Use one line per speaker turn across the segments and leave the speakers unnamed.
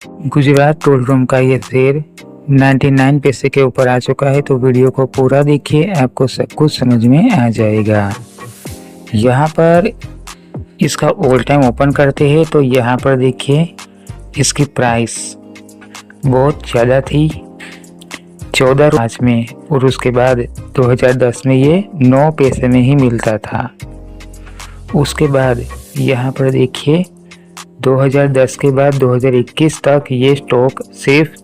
Gujarat toll room का ये share 99 पैसे के ऊपर आ चुका है। तो वीडियो को पूरा देखिए, आपको सब कुछ समझ में आ जाएगा। यहाँ पर इसका ऑल टाइम ओपन करते हैं तो यहाँ पर देखिए इसकी प्राइस बहुत ज़्यादा थी 14 में, और उसके बाद 2010 में ये 9 पैसे में ही मिलता था। उसके बाद यहाँ पर देखिए 2010 के बाद 2021 तक ये स्टॉक सिर्फ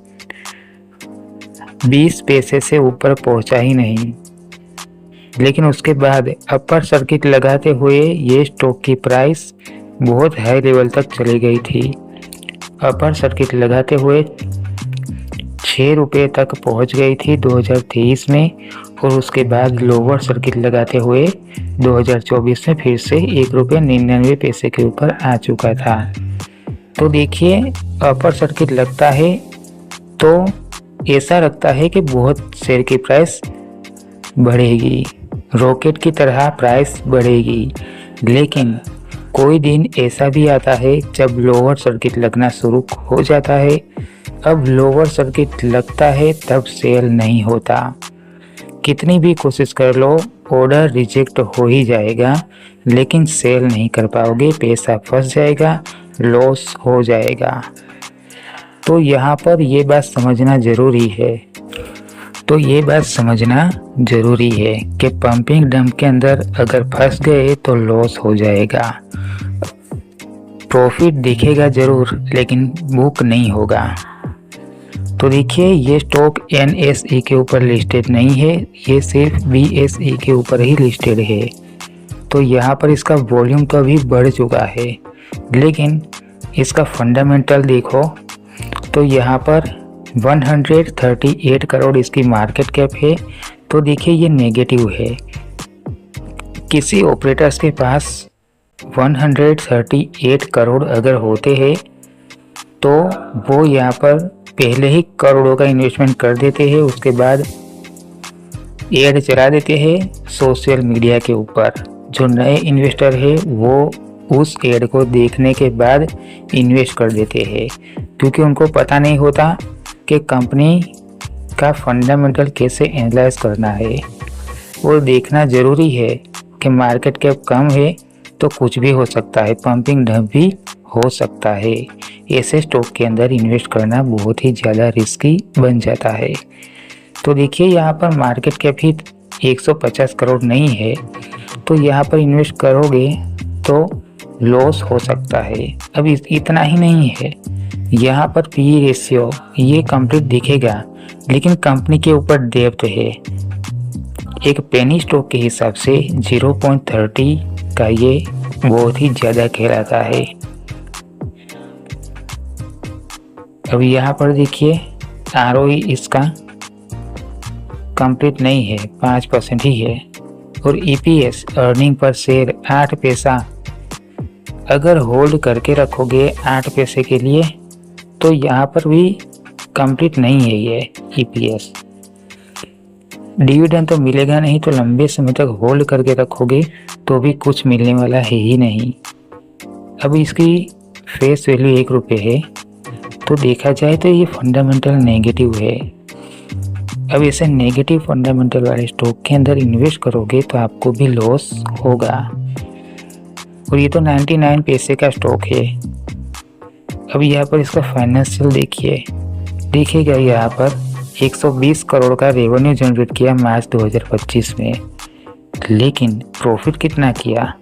20 पैसे से ऊपर पहुंचा ही नहीं। लेकिन उसके बाद अपर सर्किट लगाते हुए ये स्टॉक की प्राइस बहुत हाई लेवल तक चली गई थी। अपर सर्किट लगाते हुए 6 रुपये तक पहुंच गई थी 2023 में, और उसके बाद लोअर सर्किट लगाते हुए 2024 में फिर से 1 रुपये 99 पैसे के ऊपर आ चुका था। तो देखिए अपर सर्किट लगता है तो ऐसा लगता है कि बहुत शेयर की प्राइस बढ़ेगी, रॉकेट की तरह प्राइस बढ़ेगी। लेकिन कोई दिन ऐसा भी आता है जब लोअर सर्किट लगना शुरू हो जाता है। अब लोअर सर्किट लगता है तब सेल नहीं होता। कितनी भी कोशिश कर लो ऑर्डर रिजेक्ट हो ही जाएगा, लेकिन सेल नहीं कर पाओगे, पैसा फंस जाएगा, लॉस हो जाएगा। तो यहाँ पर ये बात समझना ज़रूरी है। कि पंपिंग डंप के अंदर अगर फंस गए तो लॉस हो जाएगा। प्रॉफिट दिखेगा ज़रूर लेकिन बुक नहीं होगा। तो देखिए ये स्टॉक NSE के ऊपर लिस्टेड नहीं है, ये सिर्फ BSE के ऊपर ही लिस्टेड है। तो यहाँ पर इसका वॉल्यूम तो अभी बढ़ चुका है, लेकिन इसका फंडामेंटल देखो तो यहाँ पर 138 करोड़ इसकी मार्केट कैप है। तो देखिए ये नेगेटिव है। किसी ऑपरेटर्स के पास 138 करोड़ अगर होते हैं तो वो यहाँ पर पहले ही करोड़ों का इन्वेस्टमेंट कर देते हैं, उसके बाद एड चला देते हैं सोशल मीडिया के ऊपर। जो नए इन्वेस्टर है वो उस एड को देखने के बाद इन्वेस्ट कर देते हैं, क्योंकि उनको पता नहीं होता कि कंपनी का फंडामेंटल कैसे एनालाइज करना है। और देखना ज़रूरी है कि मार्केट कैप कम है तो कुछ भी हो सकता है, पंपिंग डंप भी हो सकता है। ऐसे स्टॉक के अंदर इन्वेस्ट करना बहुत ही ज़्यादा रिस्की बन जाता है। तो देखिए यहाँ पर मार्केट कैप ही 150 करोड़ नहीं है, तो यहाँ पर इन्वेस्ट करोगे तो लॉस हो सकता है। अब इतना ही नहीं है, यहाँ पर PE रेशियो ये कंप्लीट दिखेगा, लेकिन कंपनी के ऊपर डेब्ट है। एक पेनी स्टॉक के हिसाब से 0.30 का ये बहुत ही ज़्यादा कहलाता है। अब यहाँ पर देखिए ROE इसका कंप्लीट नहीं है, 5% ही है, और EPS अर्निंग पर शेयर 8 पैसा अगर होल्ड करके रखोगे 8 पैसे के लिए तो यहाँ पर भी कंप्लीट नहीं है ये EPS। डिविडेंड तो मिलेगा नहीं, तो लंबे समय तक होल्ड करके रखोगे तो भी कुछ मिलने वाला है ही नहीं। अब इसकी फेस वैल्यू 1 रुपये है, तो देखा जाए तो ये फंडामेंटल नेगेटिव है। अब ऐसे नेगेटिव फंडामेंटल वाले स्टॉक के अंदर इन्वेस्ट करोगे तो आपको भी लॉस होगा। और ये तो 99 पैसे का स्टॉक है। अब यहाँ पर इसका फाइनेंशियल देखिएगा यहाँ पर 120 करोड़ का रेवेन्यू जनरेट किया मार्च 2025 में, लेकिन प्रॉफिट कितना किया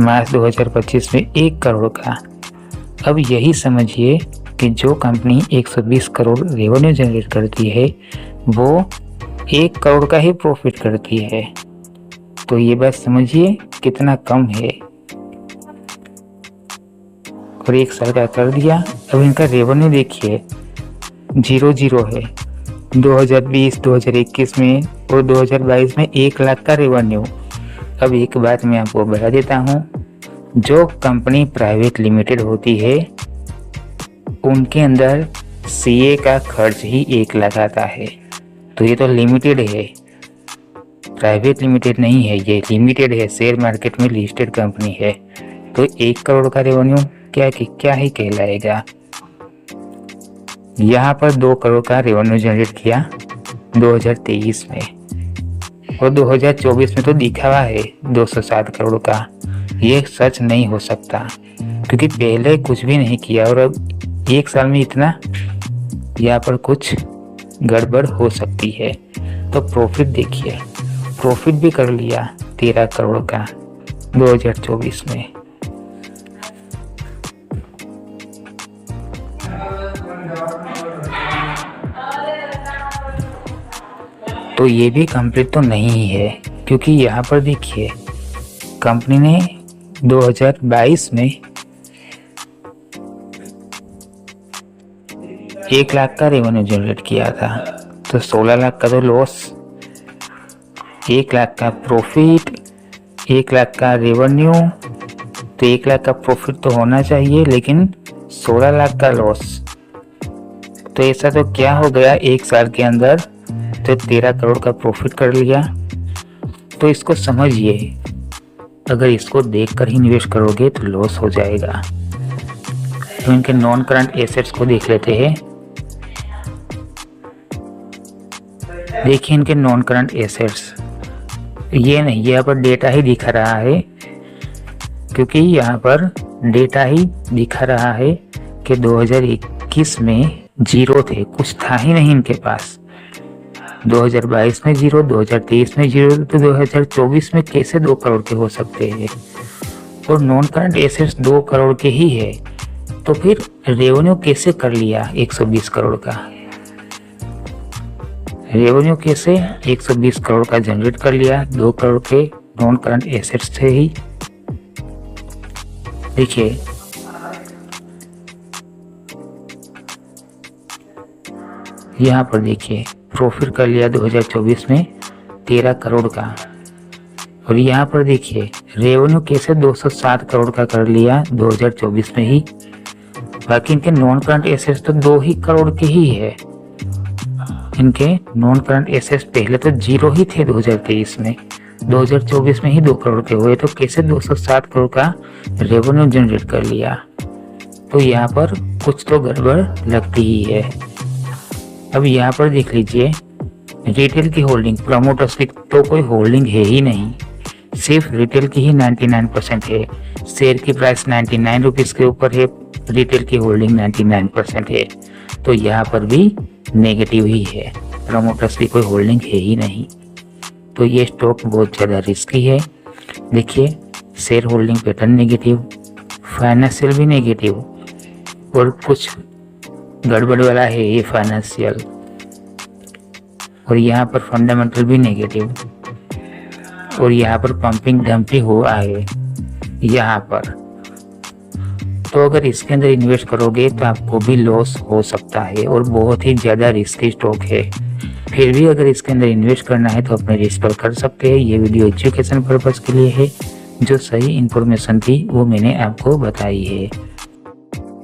मार्च 2025 में 1 करोड़ का। अब यही समझिए कि जो कंपनी 120 करोड़ रेवेन्यू जनरेट करती है वो 1 करोड़ का ही प्रॉफिट करती है। तो ये बात समझिए कितना कम है। और 1 साल का कर दिया। अब इनका रेवेन्यू देखिए 0 है 2020, 2021 में और 2022 में 1 लाख का रेवेन्यू। अब एक बात मैं आपको बता देता हूँ, जो कंपनी प्राइवेट लिमिटेड होती है उनके अंदर CA का खर्च ही 1 लाख आता है। तो ये तो लिमिटेड है, प्राइवेट लिमिटेड नहीं है, ये लिमिटेड है, शेयर मार्केट में लिस्टेड कंपनी है। तो 1 करोड़ का रेवेन्यू क्या ही कहलाएगा। यहाँ पर 2 करोड़ का रेवेन्यू जनरेट किया 2023 में, और 2024 में तो दिखावा है 207 करोड़ का। ये सच नहीं हो सकता, क्योंकि पहले कुछ भी नहीं किया और अब 1 साल में इतना, यहाँ पर कुछ गड़बड़ हो सकती है। तो प्रॉफिट देखिए, प्रॉफिट भी कर लिया 13 करोड़ का 2024 में। तो ये भी कंप्लीट तो नहीं है, क्योंकि यहाँ पर देखिए कंपनी ने 2022 में 1 लाख का रेवेन्यू जनरेट किया था, तो 16 लाख का तो लॉस, 1 लाख का प्रॉफिट, 1 लाख का रेवेन्यू, तो 1 लाख का प्रॉफिट तो होना चाहिए, लेकिन 16 लाख का लॉस। तो ऐसा तो क्या हो गया 1 साल के अंदर, तो 13 करोड़ का प्रॉफिट कर लिया। तो इसको समझिए, अगर इसको देखकर ही निवेश करोगे तो लॉस हो जाएगा। तो इनके नॉन करंट एसेट्स को देख लेते हैं। देखिए इनके नॉन करंट एसेट्स, ये नहीं, यहाँ पर डेटा ही दिखा रहा है, क्योंकि यहाँ पर डेटा ही दिखा रहा है कि 2021 में 0 थे, कुछ था ही नहीं इनके पास। 2022 में 0, 2023 में 0, तो 2024 में कैसे 2 करोड़ के हो सकते हैं? और नॉन करंट एसेट्स 2 करोड़ के ही है, तो फिर रेवेन्यू कैसे कर लिया 120 करोड़ का? रेवेन्यू कैसे 120 करोड़ का जनरेट कर लिया? 2 करोड़ के नॉन करंट एसेट्स थे ही। देखिए यहाँ पर देखिए प्रॉफिट कर लिया 2024 में 13 करोड़ का, और यहाँ पर देखिए रेवेन्यू कैसे 207 करोड़ का कर लिया 2024 में ही। बाकी इनके नॉन करंट एसेट्स तो 2 ही करोड़ के ही है। इनके नॉन करंट एसेट्स पहले तो 0 ही थे 2023 में, 2024 में ही 2 करोड़ के हुए, तो कैसे 207 करोड़ का रेवेन्यू जनरेट कर लिया? तो यहाँ पर कुछ तो गड़बड़ लगती ही है। अब यहाँ पर देख लीजिए रिटेल की होल्डिंग, प्रमोटर्स की तो कोई होल्डिंग है ही नहीं, सिर्फ रिटेल की ही 99% है। शेयर की प्राइस 99 रुपीज़ के ऊपर है, रिटेल की होल्डिंग 99% है, तो यहाँ पर भी नेगेटिव ही है, प्रमोटर्स की कोई होल्डिंग है ही नहीं। तो ये स्टॉक बहुत ज़्यादा रिस्की है। देखिए share holding pattern negative, financial भी नेगेटिव, और कुछ गड़बड़ वाला है ये फाइनेंशियल, और यहाँ पर फंडामेंटल भी नेगेटिव, और यहाँ पर पंपिंग डंपिंग हुआ है यहाँ पर। तो अगर इसके अंदर इन्वेस्ट करोगे तो आपको भी लॉस हो सकता है, और बहुत ही ज़्यादा रिस्की स्टॉक है। फिर भी अगर इसके अंदर इन्वेस्ट करना है तो अपने रिस्क पर कर सकते हैं। ये वीडियो एजुकेशन पर्पज़ के लिए है, जो सही इन्फॉर्मेशन थी वो मैंने आपको बताई है।